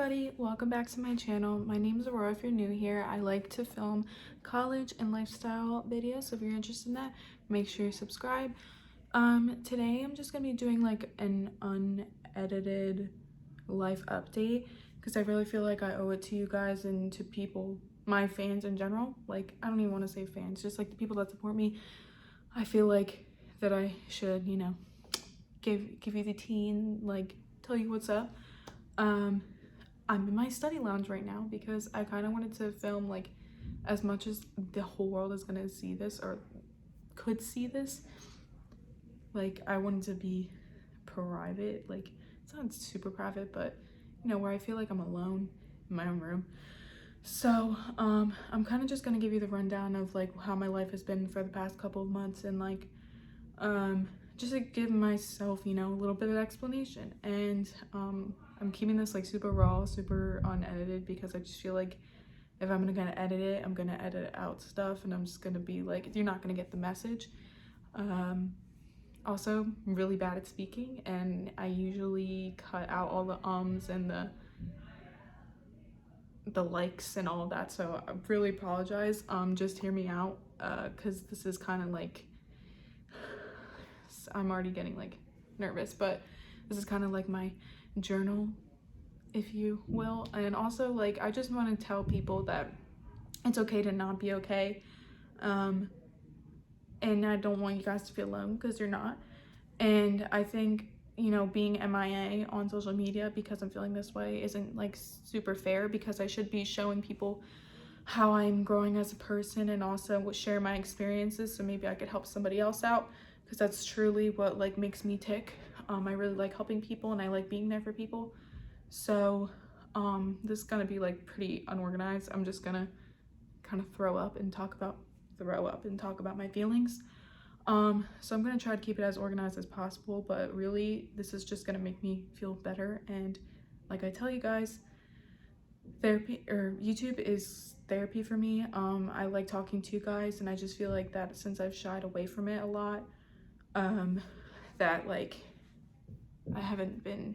everybody, welcome back to my channel. My name is Aurora. If you're new here, I like to film college and lifestyle videos, so if you're interested in that, make sure you subscribe. Today I'm just gonna be doing like an unedited life update because I really feel like I owe it to you guys and to people, my fans in general. Like, I don't even want to say fans, just like the people that support me. I feel like that I should, give you the tea and like tell you what's up. I'm in my study lounge right now because I kind of wanted to film like as much as the whole world is gonna see this or could see this. Like, I wanted to be private. Like, it's not super private, but where I feel like I'm alone in my own room. So I'm kind of just gonna give you the rundown of like how my life has been for the past couple of months, and like just to give myself a little bit of explanation. And I'm keeping this like super raw, super unedited, because I just feel like if I'm gonna edit it, I'm gonna edit out stuff, and I'm just gonna be like, you're not gonna get the message. Also, I'm really bad at speaking, and I usually cut out all the ums and the likes and all of that, so I really apologize. Just hear me out, because this is kind of like, I'm already getting like nervous, but this is kind of like my journal, if you will. And also, like, I just want to tell people that it's okay to not be okay, and I don't want you guys to feel alone, because you're not. And I think being MIA on social media because I'm feeling this way isn't like super fair, because I should be showing people how I'm growing as a person and also share my experiences, so maybe I could help somebody else out, because that's truly what like makes me tick. I really like helping people and I like being there for people. So this is gonna be like pretty unorganized. I'm just gonna kind of throw up and talk about my feelings. So I'm gonna try to keep it as organized as possible, but really this is just gonna make me feel better. And like I tell you guys, therapy or YouTube is therapy for me. I like talking to you guys, and I just feel like that since I've shied away from it a lot, that like I haven't been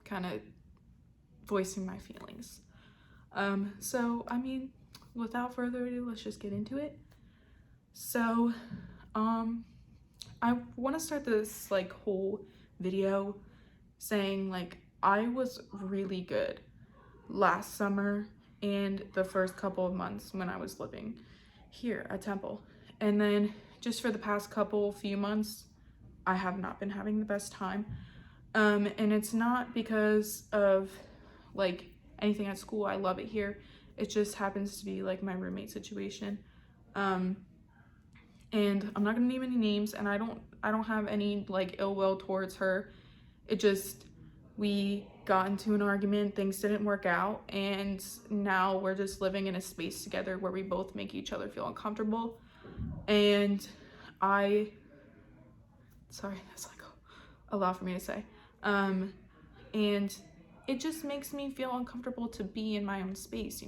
kind of voicing my feelings. So I mean, without further ado, let's just get into it. So I want to start this like whole video saying like I was really good last summer and the first couple of months when I was living here at Temple, and then just for the past few months I have not been having the best time. And it's not because of like anything at school. I love it here. It just happens to be like my roommate situation. And I'm not gonna name any names, and I don't have any like ill will towards her. It just, we got into an argument, things didn't work out, and now we're just living in a space together where we both make each other feel uncomfortable. And sorry, that's like a lot for me to say. And it just makes me feel uncomfortable to be in my own space,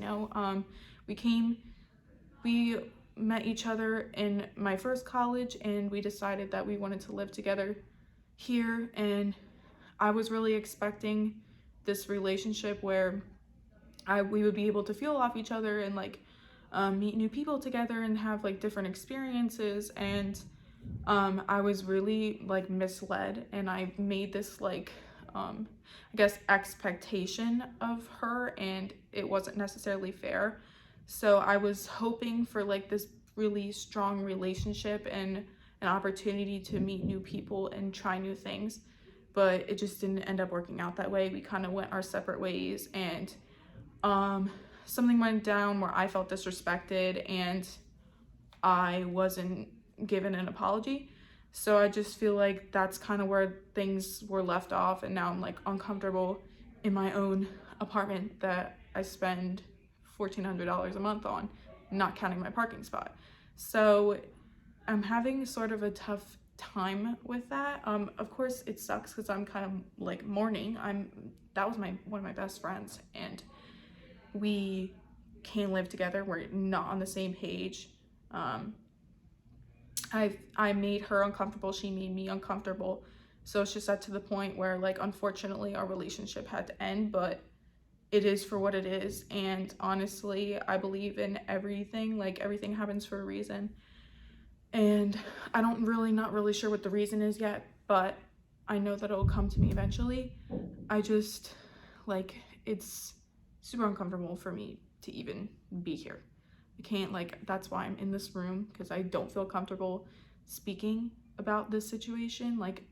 we met each other in my first college, and we decided that we wanted to live together here, and I was really expecting this relationship where we would be able to feel off each other and like meet new people together and have like different experiences. And I was really like misled, and I made this like I guess expectation of her, and it wasn't necessarily fair. So I was hoping for like this really strong relationship and an opportunity to meet new people and try new things, but it just didn't end up working out that way. We kind of went our separate ways, and something went down where I felt disrespected and I wasn't given an apology. So I just feel like that's kind of where things were left off, and now I'm like uncomfortable in my own apartment that I spend $1,400 a month on, not counting my parking spot. So I'm having sort of a tough time with that. Of course it sucks because I'm kind of like mourning. That was one of my best friends, and we can't live together. We're not on the same page. I made her uncomfortable, she made me uncomfortable. So it's just got to the point where like unfortunately our relationship had to end, but it is for what it is. And honestly, I believe in everything. Like, everything happens for a reason. And I don't really, not really sure what the reason is yet, but I know that it'll come to me eventually. I just, like, it's super uncomfortable for me to even be here. I can't, like, that's why I'm in this room, because I don't feel comfortable speaking about this situation, like,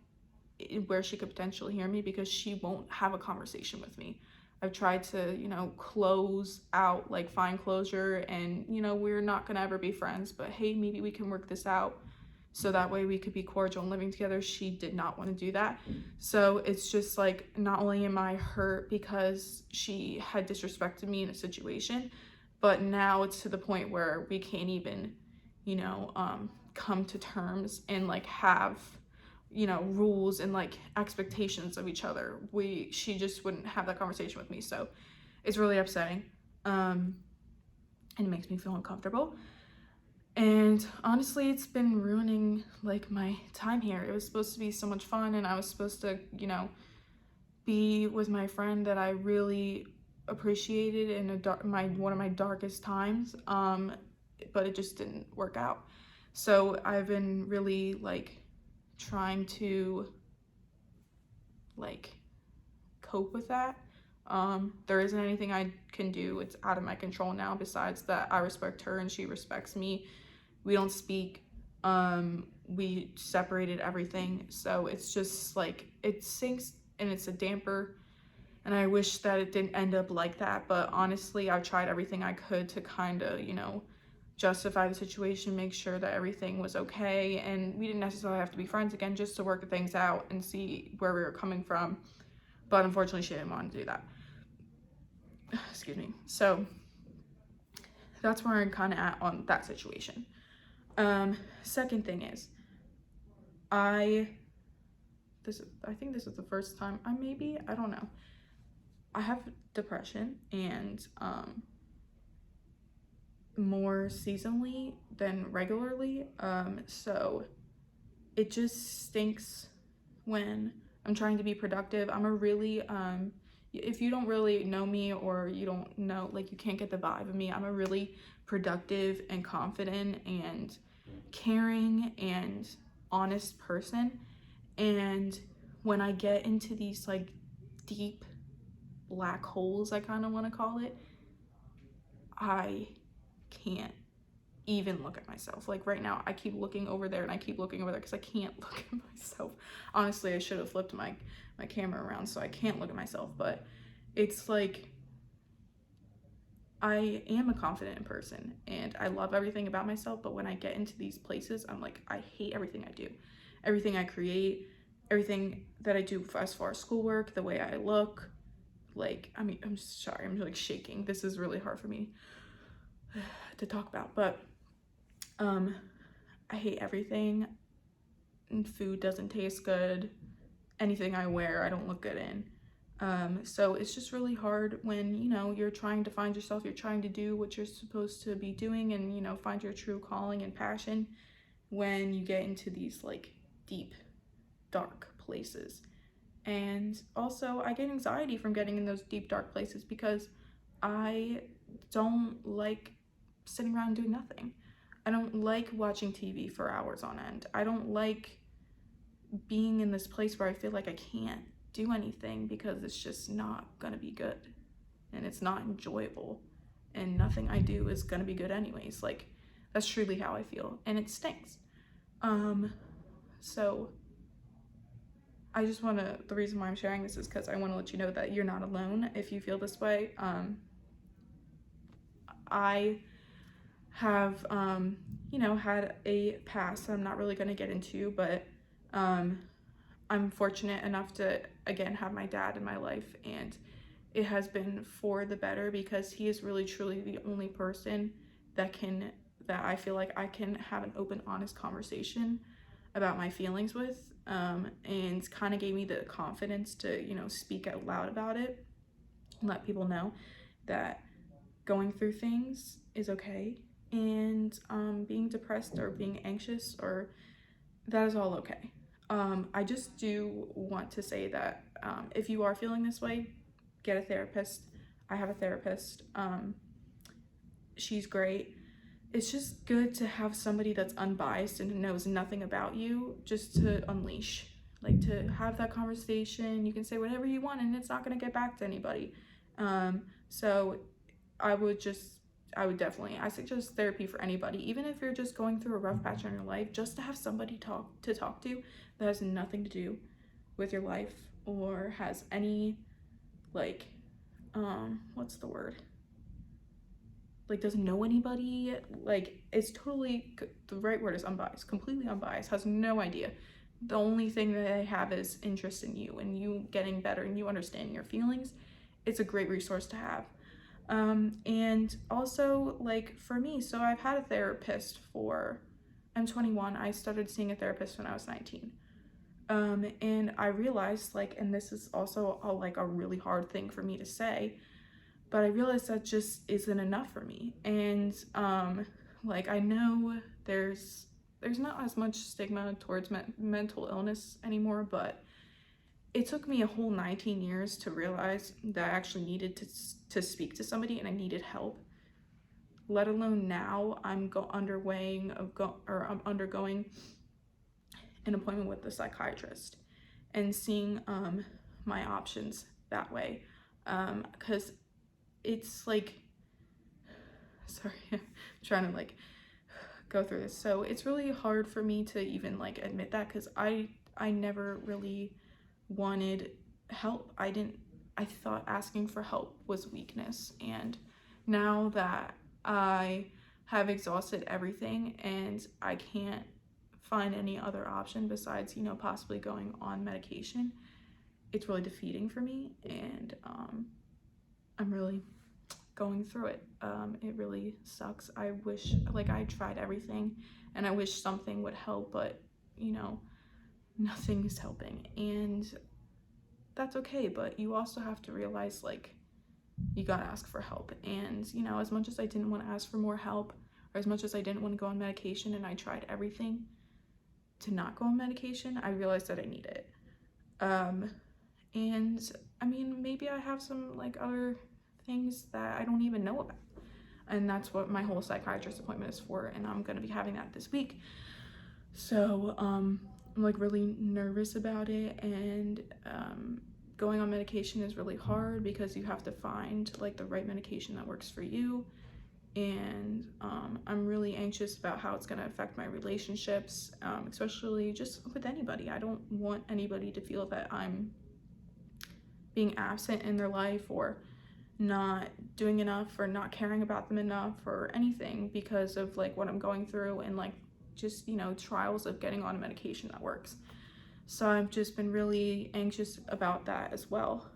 where she could potentially hear me, because she won't have a conversation with me. I've tried to, you know, close out, like, find closure, and, you know, we're not gonna ever be friends, but hey, maybe we can work this out so that way we could be cordial and living together. She did not want to do that. So it's just like, not only am I hurt because she had disrespected me in a situation, but now it's to the point where we can't even, you know, come to terms and like have, you know, rules and like expectations of each other. She just wouldn't have that conversation with me. So it's really upsetting. And it makes me feel uncomfortable. And honestly, it's been ruining like my time here. It was supposed to be so much fun, and I was supposed to, you know, be with my friend that I really appreciated in one of my darkest times. But it just didn't work out. So I've been really like trying to like cope with that. There isn't anything I can do. It's out of my control now, besides that I respect her and she respects me. We don't speak. We separated everything. So it's just like, it sinks and it's a damper. And I wish that it didn't end up like that. But honestly, I've tried everything I could to kind of, you know, justify the situation, make sure that everything was okay. And we didn't necessarily have to be friends again, just to work things out and see where we were coming from. But unfortunately, she didn't want to do that. Excuse me. So that's where I'm kind of at on that situation. Second thing is, I think this is the first time I don't know. I have depression, and more seasonally than regularly. So it just stinks when I'm trying to be productive. I'm a really if you don't really know me, or you don't know, like, you can't get the vibe of me, I'm a really productive and confident and caring and honest person. And when I get into these like deep black holes, I kind of want to call it, I can't even look at myself. Like right now, I keep looking over there and I keep looking over there because I can't look at myself. Honestly, I should have flipped my camera around so I can't look at myself. But it's like, I am a confident person and I love everything about myself, but when I get into these places, I'm like, I hate everything I do, everything I create, everything that I do as far as schoolwork, the way I look. Like, I mean, I'm sorry, I'm like shaking. This is really hard for me to talk about, but I hate everything. And food doesn't taste good. Anything I wear, I don't look good in. So it's just really hard when, you know, you're trying to find yourself, you're trying to do what you're supposed to be doing and, you know, find your true calling and passion, when you get into these like deep, dark places. And also, I get anxiety from getting in those deep, dark places because I don't like sitting around doing nothing. I don't like watching TV for hours on end. I don't like being in this place where I feel like I can't do anything because it's just not gonna be good and it's not enjoyable and nothing I do is gonna be good anyways. Like, that's truly how I feel, and it stinks. So I just want to, the reason why I'm sharing this is because I want to let you know that you're not alone if you feel this way. I have, you know, had a past that I'm not really going to get into, but I'm fortunate enough to, again, have my dad in my life, and it has been for the better because he is really, truly the only person that I feel like I can have an open, honest conversation about my feelings with, and kind of gave me the confidence to, you know, speak out loud about it and let people know that going through things is okay, and being depressed or being anxious, or that is all okay. I just do want to say that if you are feeling this way, get a therapist. I have a therapist. She's great. It's just good to have somebody that's unbiased and knows nothing about you, just to unleash, like to have that conversation. You can say whatever you want and it's not going to get back to anybody. So I would definitely, I suggest therapy for anybody, even if you're just going through a rough patch in your life, just to have somebody to talk to that has nothing to do with your life or has any, like, what's the word? Like, doesn't know anybody. Like, it's totally, the right word is unbiased, completely unbiased, has no idea. The only thing that they have is interest in you and you getting better and you understanding your feelings. It's a great resource to have. And also, like, for me, so I've had a therapist I'm 21. I started seeing a therapist when I was 19. And I realized, like, and this is also a really hard thing for me to say, but I realized that just isn't enough for me. And like, I know there's not as much stigma towards mental illness anymore, but it took me a whole 19 years to realize that I actually needed to speak to somebody and I needed help. Let alone now I'm undergoing an appointment with a psychiatrist and seeing my options that way, because it's like, sorry, I'm trying to like go through this. So it's really hard for me to even like admit that, because I never really wanted help. I thought asking for help was weakness, and now that I have exhausted everything and I can't find any other option besides, possibly going on medication, it's really defeating for me, and I'm really going through it. It really sucks. I wish, like, I tried everything and I wish something would help, but nothing is helping, and that's okay. But you also have to realize, like, you gotta ask for help. And as much as I didn't want to ask for more help, or as much as I didn't want to go on medication, and I tried everything to not go on medication, I realized that I need it. And I mean, maybe I have some like other things that I don't even know about, and that's what my whole psychiatrist appointment is for, and I'm gonna be having that this week. So I'm like really nervous about it, and going on medication is really hard because you have to find like the right medication that works for you. And I'm really anxious about how it's going to affect my relationships, especially just with anybody. I don't want anybody to feel that I'm being absent in their life, or not doing enough, or not caring about them enough, or anything, because of like what I'm going through, and like just trials of getting on a medication that works. So I've just been really anxious about that as well.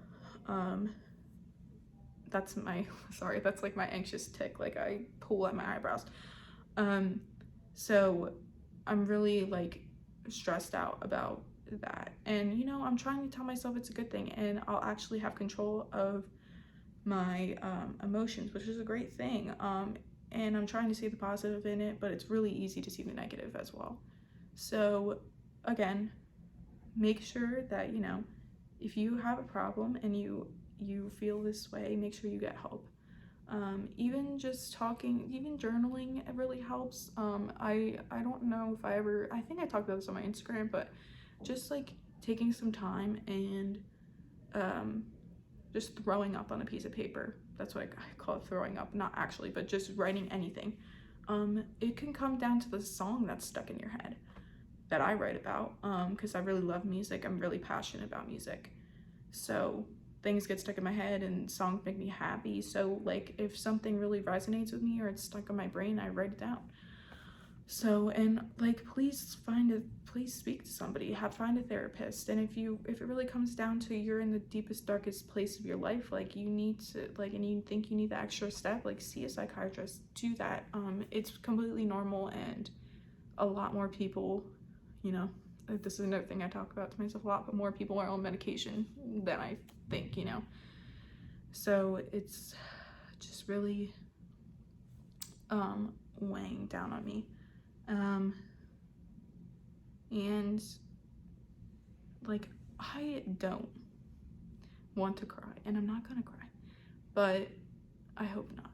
That's like my anxious tick, like I pull at my eyebrows. So I'm really like stressed out about that, and I'm trying to tell myself it's a good thing, and I'll actually have control of my emotions, which is a great thing. And I'm trying to see the positive in it, but it's really easy to see the negative as well. So again, make sure that if you have a problem and you feel this way, make sure you get help. Even just talking, even journaling, it really helps. I don't know if I think I talked about this on my Instagram, but just like taking some time and just throwing up on a piece of paper. That's what I call it, throwing up. Not actually, but just writing anything. It can come down to the song that's stuck in your head that I write about, because I really love music. I'm really passionate about music. So things get stuck in my head and songs make me happy. So like if something really resonates with me or it's stuck in my brain, I write it down. So, and like, please speak to somebody, find a therapist. And if it really comes down to you're in the deepest, darkest place of your life, like you need to, like, and you think you need the extra step, like see a psychiatrist, do that. It's completely normal, and a lot more people, this is another thing I talk about to myself a lot, but more people are on medication than I think, So it's just really weighing down on me. And like, I don't want to cry, and I'm not gonna cry, but I hope not.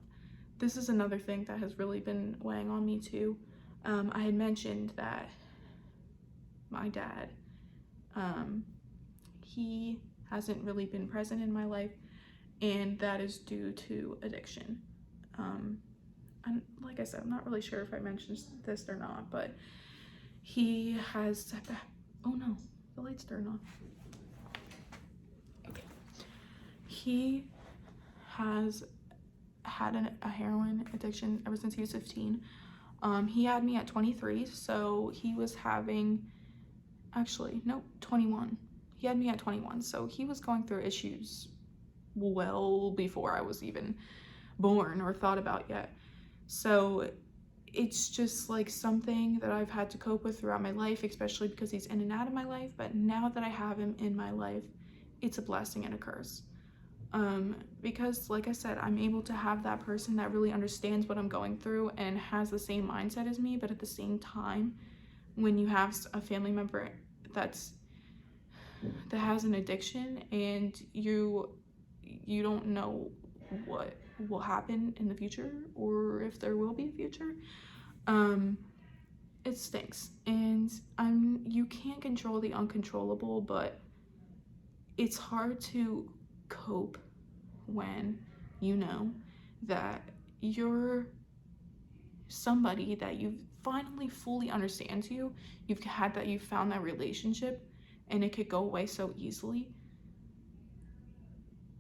This is another thing that has really been weighing on me too. I had mentioned that my dad, he hasn't really been present in my life, and that is due to addiction. And like I said, I'm not really sure if I mentioned this or not, but he has, oh no, the lights turned on. Okay. He has had a heroin addiction ever since he was 15. He had me at 23, so he was having, actually, nope, 21. He had me at 21, so he was going through issues well before I was even born or thought about yet. So it's just like something that I've had to cope with throughout my life, especially because he's in and out of my life. But now that I have him in my life, it's a blessing and a curse. Because like I said, I'm able to have that person that really understands what I'm going through and has the same mindset as me. But at the same time, when you have a family member that has an addiction and you don't know what will happen in the future or if there will be a future, it stinks. And you can't control the uncontrollable, but it's hard to cope when you know that you're somebody that you finally fully understands you've found that relationship, and it could go away so easily,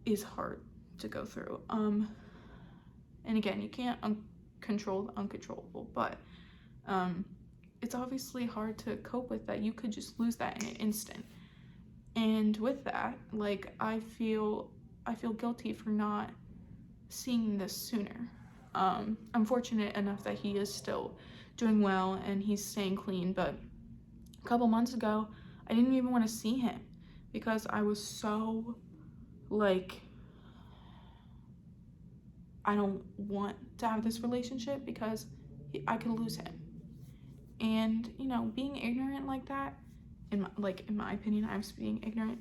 is hard to go through. And again, you can't control the uncontrollable, but it's obviously hard to cope with that. You could just lose that in an instant. And with that, like, I feel guilty for not seeing this sooner. I'm fortunate enough that he is still doing well and he's staying clean, but a couple months ago, I didn't even want to see him because I was so, like, I don't want to have this relationship because I could lose him. And, you know, being ignorant like that, in my opinion, I was being ignorant,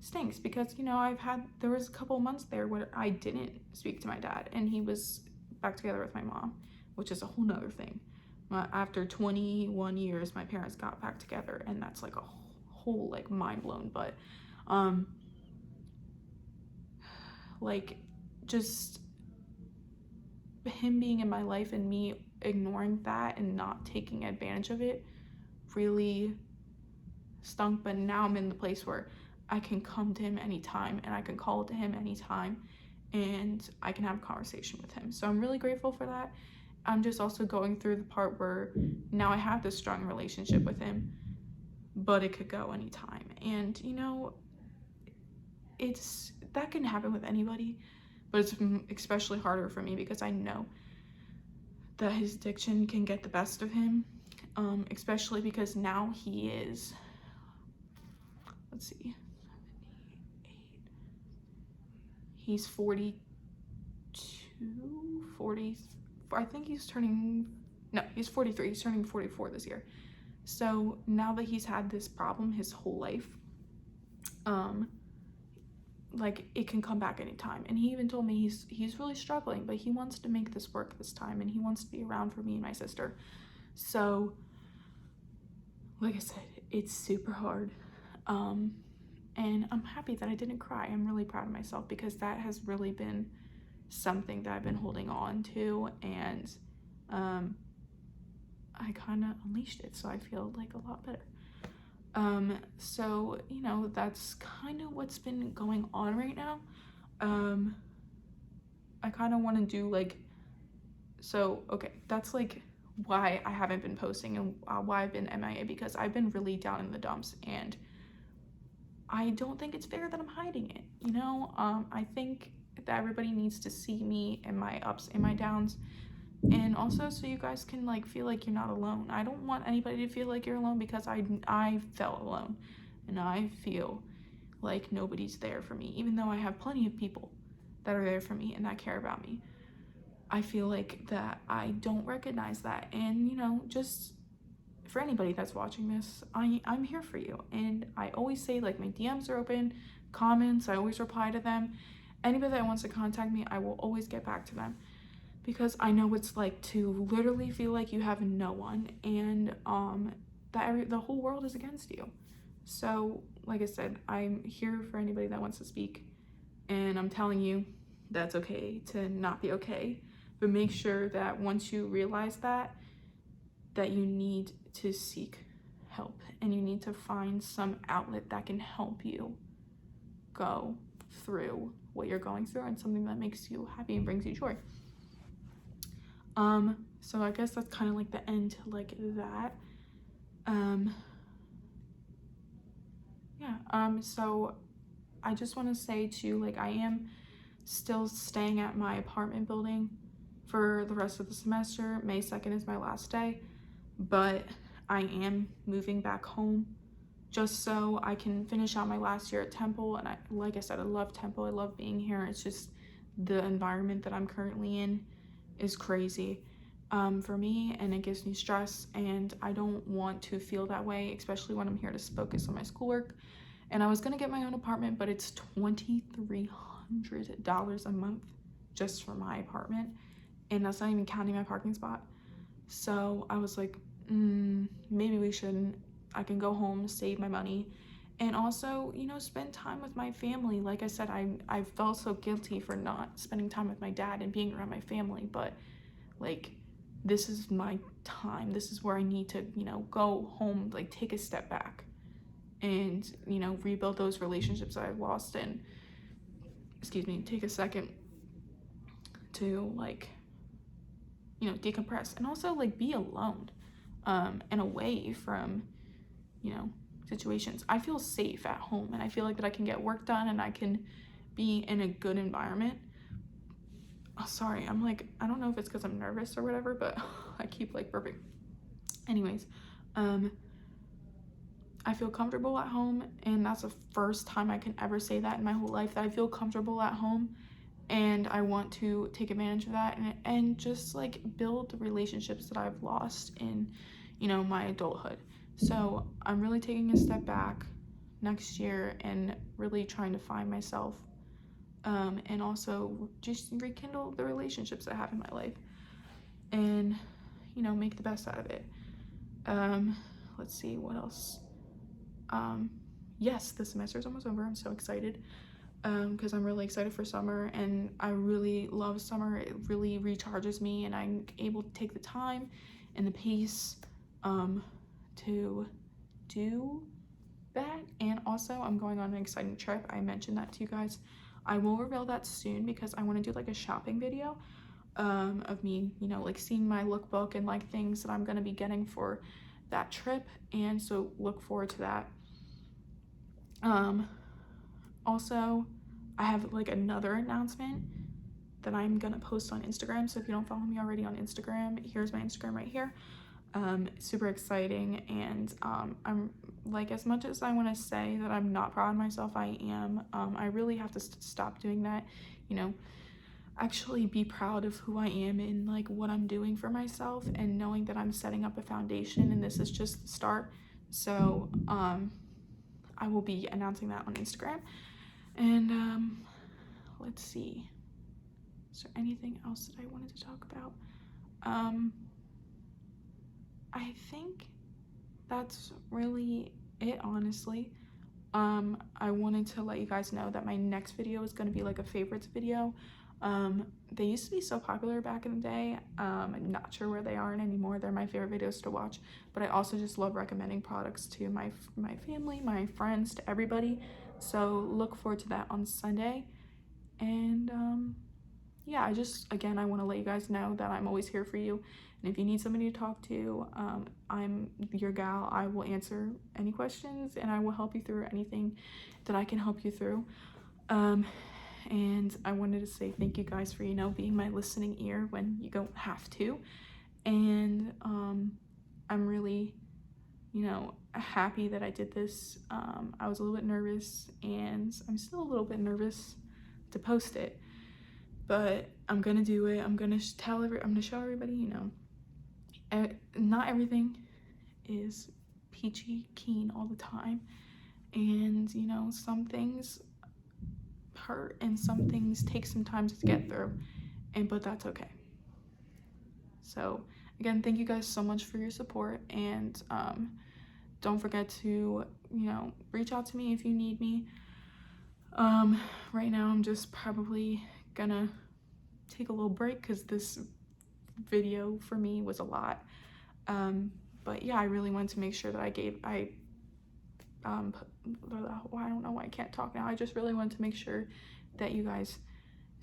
stinks because, you know, there was a couple months there where I didn't speak to my dad and he was back together with my mom, which is a whole nother thing. After 21 years, my parents got back together, and that's like a whole, like, mind blown. But like, just him being in my life and me ignoring that and not taking advantage of it really stunk. But now I'm in the place where I can come to him anytime and I can call to him anytime and I can have a conversation with him. So I'm really grateful for that. I'm just also going through the part where now I have this strong relationship with him, but it could go anytime. And, you know, that can happen with anybody, but it's especially harder for me because I know that his addiction can get the best of him, especially because now he is, let's see, 78, he's 42, 40, I think he's 43, he's turning 44 this year. So now that he's had this problem his whole life, like, it can come back anytime. And he even told me he's really struggling, but he wants to make this work this time, and he wants to be around for me and my sister. So, like I said, it's super hard. And I'm happy that I didn't cry. I'm really proud of myself because that has really been something that I've been holding on to, and I kind of unleashed it, so I feel like a lot better. So, you know, that's kind of what's been going on right now. I kind of want to do, like, so, okay, that's, like, why I haven't been posting and why I've been MIA, because I've been really down in the dumps, and I don't think it's fair that I'm hiding it, you know? I think that everybody needs to see me and my ups and my downs, and also so you guys can, like, feel like you're not alone. I don't want anybody to feel like you're alone because I felt alone, and I feel like nobody's there for me, even though I have plenty of people that are there for me and that care about me. I feel like that I don't recognize that. And, you know, just for anybody that's watching this, I'm here for you. And I always say, like, my DMs are open, comments, I always reply to them. Anybody that wants to contact me, I will always get back to them, because I know it's like to literally feel like you have no one, and that the whole world is against you. So like I said, I'm here for anybody that wants to speak, and I'm telling you that's okay to not be okay, but make sure that once you realize that you need to seek help, and you need to find some outlet that can help you go through what you're going through, and something that makes you happy and brings you joy. So I guess that's kind of like the end to like that. So I just want to say too, like, I am still staying at my apartment building for the rest of the semester. May 2nd is my last day, but I am moving back home just so I can finish out my last year at Temple. And like I said, I love Temple. I love being here. It's just the environment that I'm currently in is crazy for me, and it gives me stress, and I don't want to feel that way, especially when I'm here to focus on my schoolwork. And I was gonna get my own apartment, but it's $2,300 a month just for my apartment, and that's not even counting my parking spot. So I was like, maybe we shouldn't. I can go home, save my money, and also, you know, spend time with my family. Like I said, I felt so guilty for not spending time with my dad and being around my family, but like, this is my time. This is where I need to, you know, go home, like take a step back and, you know, rebuild those relationships that I've lost, and take a second to, like, you know, decompress, and also like be alone and away from, you know, situations. I feel safe at home, and I feel like that I can get work done, and I can be in a good environment. Oh, sorry, I'm like, I don't know if it's because I'm nervous or whatever, but I keep like burping. Anyways, I feel comfortable at home, and that's the first time I can ever say that in my whole life, that I feel comfortable at home, and I want to take advantage of that, and just like build relationships that I've lost in, you know, my adulthood. So I'm really taking a step back next year and really trying to find myself, and also just rekindle the relationships I have in my life, and, you know, make the best out of it. Let's see what else. Yes, the semester is almost over. I'm so excited because I'm really excited for summer, and I really love summer. It really recharges me, and I'm able to take the time and the pace to do that. And also, I'm going on an exciting trip. I mentioned that to you guys. I will reveal that soon, because I want to do like a shopping video of me, you know, like seeing my lookbook and like things that I'm going to be getting for that trip, and so look forward to that. Also, I have like another announcement that I'm gonna post on Instagram, so if you don't follow me already on Instagram, here's my Instagram right here. Super exciting, and I'm like, as much as I want to say that I'm not proud of myself, I am. I really have to stop doing that, you know, actually be proud of who I am and like what I'm doing for myself, and knowing that I'm setting up a foundation, and this is just the start. So I will be announcing that on Instagram. And let's see, is there anything else that I wanted to talk about? I think that's really it, honestly. I wanted to let you guys know that my next video is going to be like a favorites video. They used to be so popular back in the day. I'm not sure where they are anymore. They're my favorite videos to watch, but I also just love recommending products to my family, my friends, to everybody. So look forward to that on Sunday. And yeah, again, I want to let you guys know that I'm always here for you, and if you need somebody to talk to, I'm your gal. I will answer any questions, and I will help you through anything that I can help you through. And I wanted to say thank you guys for, you know, being my listening ear when you don't have to. And I'm really, you know, happy that I did this. I was a little bit nervous, and I'm still a little bit nervous to post it, but I'm gonna do it. I'm gonna show everybody, you know, not everything is peachy keen all the time, and, you know, some things hurt and some things take some time to get through, but that's okay. So again, thank you guys so much for your support, and don't forget to, reach out to me if you need me. Right now I'm just probably gonna take a little break because this video for me was a lot. But yeah, I really wanted to make sure that I don't know why I can't talk now. I just really wanted to make sure that you guys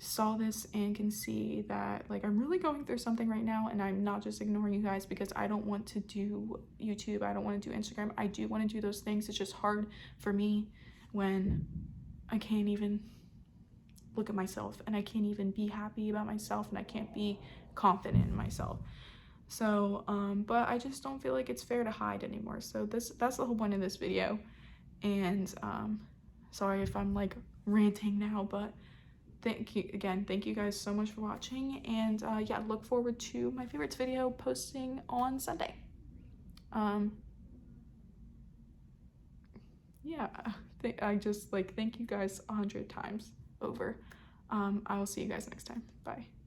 saw this and can see that, like, I'm really going through something right now, and I'm not just ignoring you guys because I don't want to do YouTube, I don't want to do Instagram. I do want to do those things. It's just hard for me when I can't even look at myself, and I can't even be happy about myself, and I can't be confident in myself. So but I just don't feel like it's fair to hide anymore. So that's the whole point of this video. And sorry if I'm like ranting now, but thank you guys so much for watching. And yeah, look forward to my favorites video posting on Sunday. Yeah, I just like thank you guys 100 times over. I will see you guys next time. Bye.